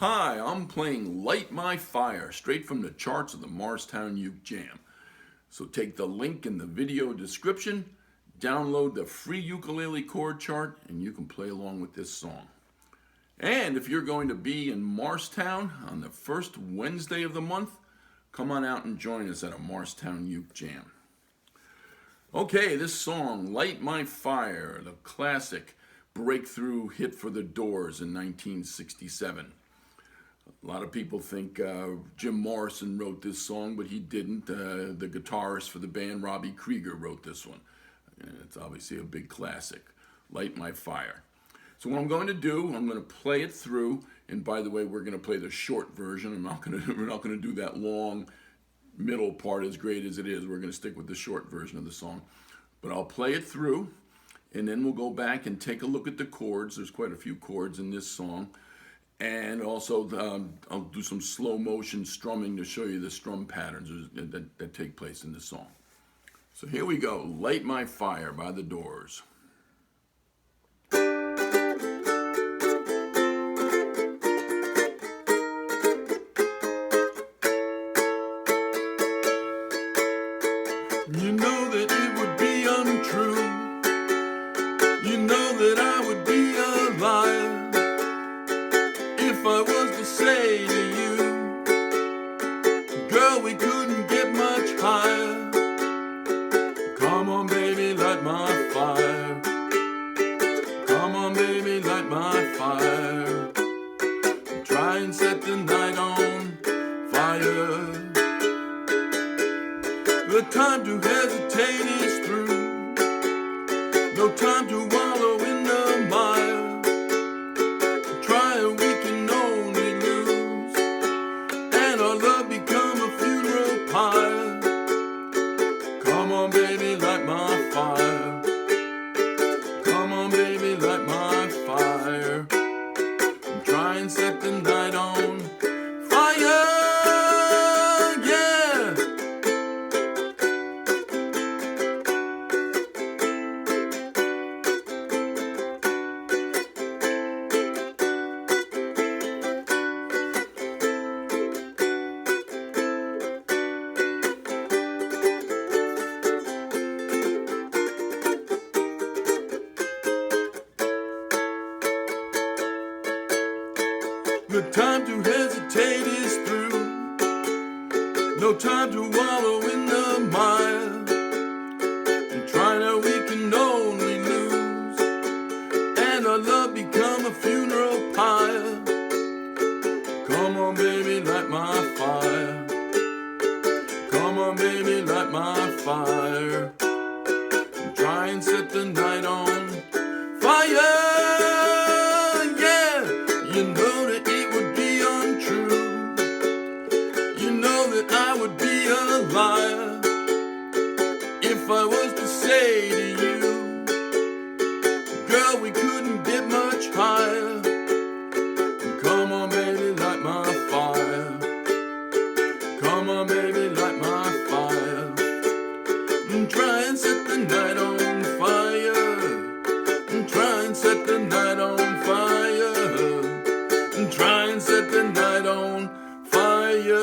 Hi, I'm playing Light My Fire straight from the charts of the Morristown Uke Jam. So take the link in the video description, download the free ukulele chord chart, and you can play along with this song. And if you're going to be in Morristown on the first Wednesday of the month, come on out and join us at a Morristown Uke Jam. Okay, this song, Light My Fire, the classic breakthrough hit for the Doors in 1967. A lot of people think Jim Morrison wrote this song, but he didn't. The guitarist for the band, Krieger, wrote this one. And it's obviously a big classic, Light My Fire. So what I'm going to do, I'm going to play it through. And by the way, we're going to play the short version. We're not going to do that long middle part as great as it is. We're going to stick with the short version of the song. But I'll play it through, and then we'll go back and take a look at the chords. There's quite a few chords in this song. And also, I'll do some slow motion strumming to show you the strum patterns that take place in this song. So here we go, Light My Fire by the Doors. You know that it would be untrue. You know that I would be a liar if I was to say to you, girl, we couldn't get much higher. Come on, baby, light my fire. Come on, baby, light my fire. Try and set the night on fire. The time to hesitate is through. No time to wallow in the mire. Try and we can only lose, and our love become a funeral pyre. Come on, baby, light my fire. Come on, baby, light my fire. Try and set the night on fire. The time to hesitate is through. No time to wallow in the mire. And try now we can only lose, and our love become a funeral pyre. Come on, baby, light my fire. Come on, baby, light my fire. And try and set the night on fire. You know that it would be untrue. You know that I would be a liar if I was to say to you, girl, we couldn't get much higher. Come on, baby, light my fire. Come on, baby, light my fire. And try and set the night on fire. And try and set the night on fire. Try and set the night on fire.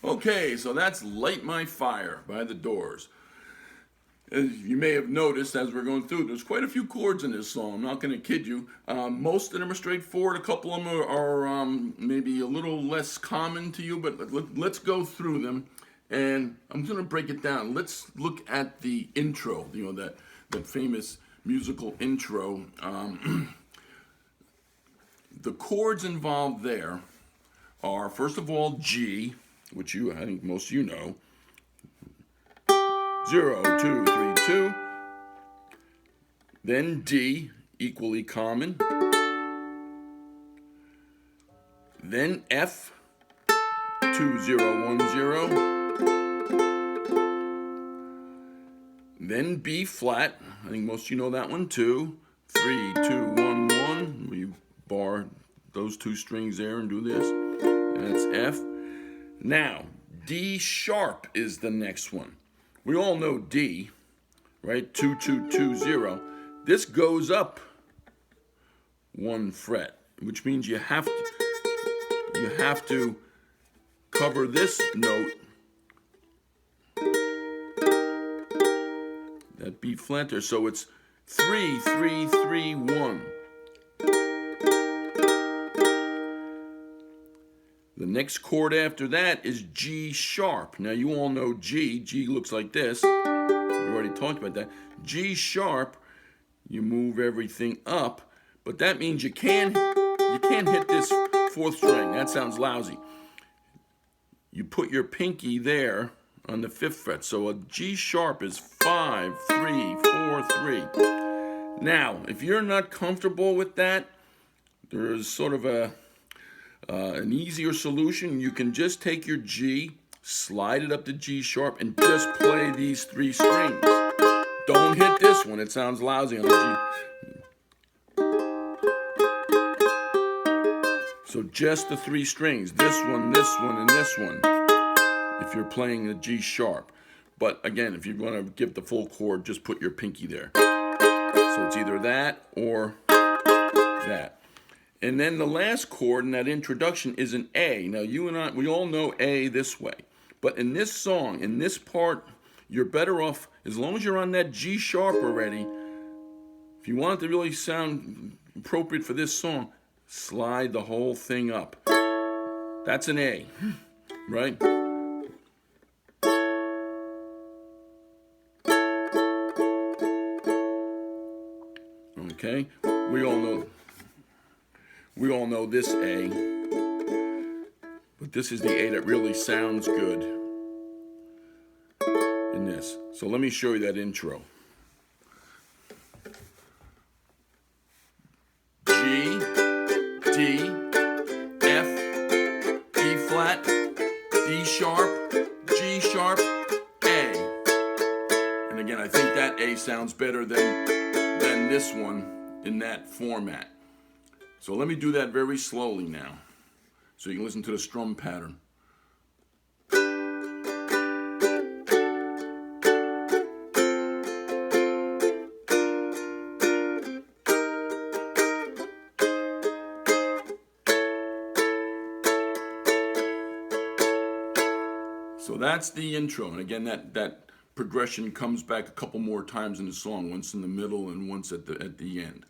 Okay, so that's Light My Fire by the Doors. As you may have noticed as we're going through, there's quite a few chords in this song. I'm not going to kid you. Most of them are straightforward. A couple of them are maybe a little less common to you, but let's go through them. And I'm going to break it down. Let's look at the intro, that famous musical intro. The chords involved there are, first of all, G, which I think most of you know. 0, 2, 3, 2. Then D, equally common. Then F, 2, 0, 1, 0. Then B flat. I think most of you know that one too. 3, 2, 1, 1. We bar those two strings there and do this. And that's F. Now, D sharp is the next one. We all know D, right? 2, 2, 2, 0. This goes up 1 fret, which means you have to cover this note, that B flat there. So it's 3, 3, 3, 1. The next chord after that is G sharp. Now you all know G. G looks like this. We already talked about that. G sharp, you move everything up, but that means you can't hit this 4th string. That sounds lousy. You put your pinky there on the 5th fret. So a G sharp is 5, 3, 4, 3. Now, if you're not comfortable with that, there's sort of an easier solution. You can just take your G, slide it up to G sharp, and just play these 3 strings. Don't hit this one. It sounds lousy on the G. So just the 3 strings. This one, and this one. If you're playing the G sharp. But again, if you want to give the full chord, just put your pinky there. So it's either that or that. And then the last chord in that introduction is an A. Now you and I, we all know A this way. But in this song, in this part, you're better off, as long as you're on that G sharp already, if you want it to really sound appropriate for this song, slide the whole thing up. That's an A, right? Okay, we all know this A, but this is the A that really sounds good in this. So let me show you that intro. G, D, F, D flat, D sharp, G sharp, A. And again, I think that A sounds better than this one in that format. So let me do that very slowly now, so you can listen to the strum pattern. So that's the intro, and again, that progression comes back a couple more times in the song, once in the middle and once at the end.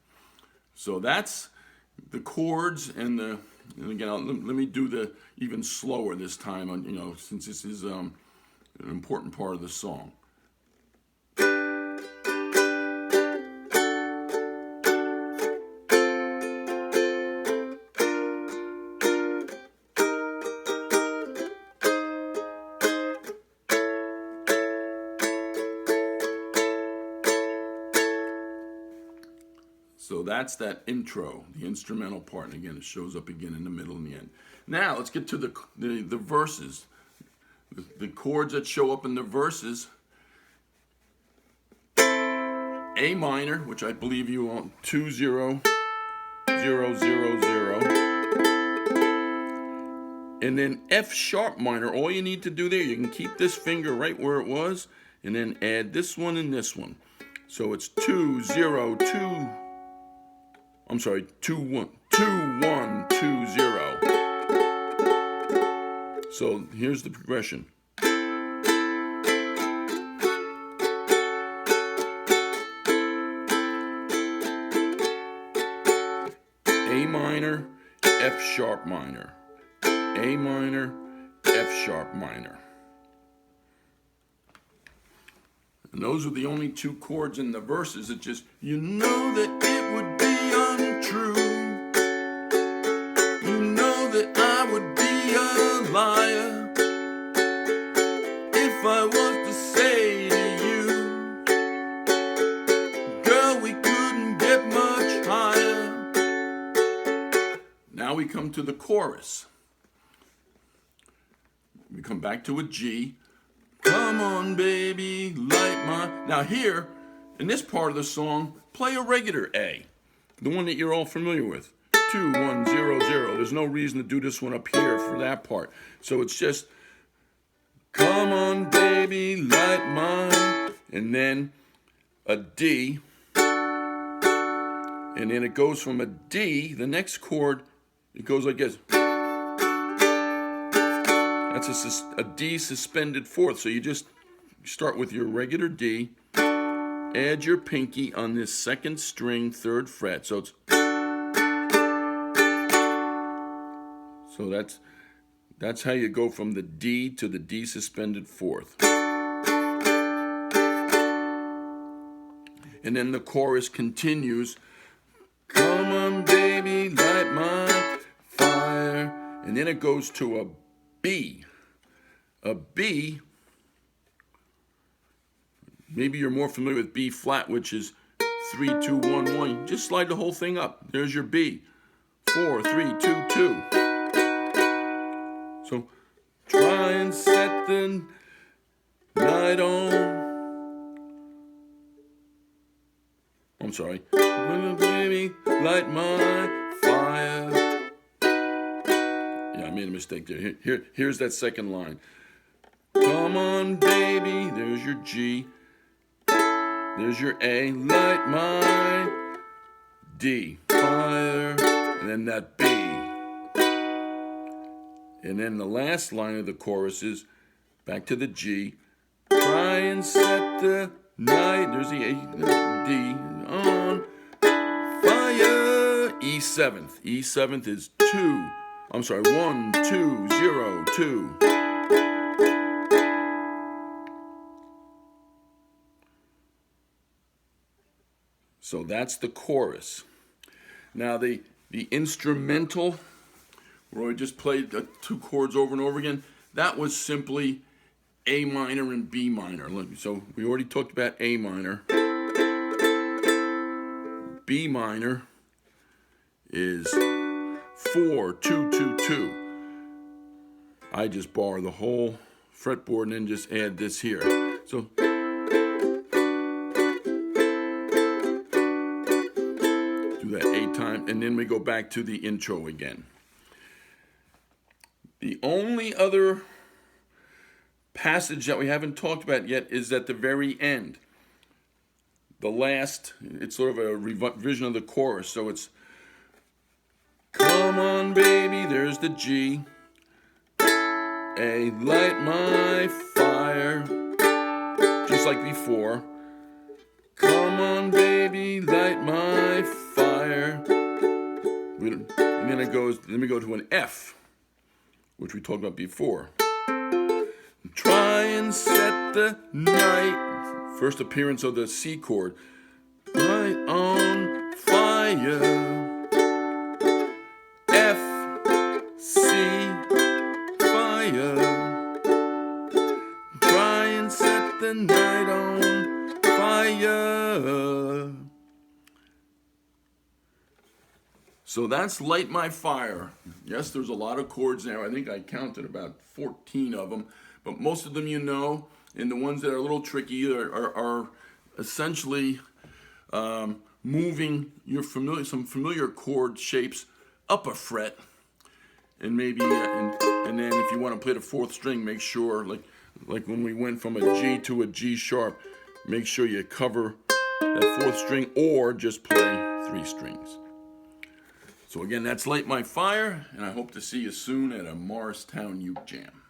So that's the chords and again, let me do the even slower this time, since this is an important part of the song. So that's that intro, the instrumental part. And again, it shows up again in the middle and the end. Now, let's get to the verses. The chords that show up in the verses. A minor, which I believe you want, 2, 0, 0, 0, 0. And then F sharp minor. All you need to do there, you can keep this finger right where it was, and then add this one and this one. So it's 2, 0, 2. I'm sorry, 2, 1, 2, 1, 2, 0. So here's the progression. A minor, F sharp minor. A minor, F sharp minor. And those are the only 2 chords in the verses. It just, you know that it would be untrue. You know that I would be a liar if I was to say to you, girl, we couldn't get much higher. Now we come to the chorus. We come back to a G. Come on, baby, light my... Now here, in this part of the song, play a regular A. The one that you're all familiar with. 2, 1, 0, 0. There's no reason to do this one up here for that part. So it's just Come on, baby, light my, and then a D, and then it goes from a D, the next chord, it goes like this. That's a D suspended fourth. So you just start with your regular D, add your pinky on this second string, third fret. So that's how you go from the D to the D suspended fourth. And then the chorus continues. Come on, baby, light my fire. And then it goes to a B. A B, maybe you're more familiar with B flat, which is 3, 2, 1, 1. Just slide the whole thing up. There's your B. 4, 3, 2, 2. So try and set the night on. I'm sorry. Baby, light my fire. Yeah, I made a mistake there. Here's that second line. Come on, baby. There's your G. There's your A. Light my D. Fire. And then that B. And then the last line of the chorus is back to the G. Try and set the night. There's the A, D on fire. E7th. E7th is 2. I'm sorry, 1, 2, 0, 2. So that's the chorus. Now the instrumental, where I just played the 2 chords over and over again, that was simply A minor and B minor. So we already talked about A minor. B minor is 4, 2, 2, 2. I just bar the whole fretboard and then just add this here. So do that 8 times, and then we go back to the intro again. The only other passage that we haven't talked about yet is at the very end. The last, it's sort of a revision of the chorus. So it's, come on, baby, there's the G. A, light my fire. Just like before. Come on, baby, light my fire. And then it goes, then we go to an F, which we talked about before. Try and set the night. First appearance of the C chord. Light on fire. F, C, fire. Try and set the night on fire. So that's Light My Fire. Yes, there's a lot of chords there. I think I counted about 14 of them. But most of them you know, and the ones that are a little tricky are essentially moving some familiar chord shapes up a fret. And maybe, and then if you want to play the 4th string, make sure, like when we went from a G to a G sharp, make sure you cover that 4th string or just play 3 strings. So again, that's Light My Fire, and I hope to see you soon at a Morristown Uke Jam.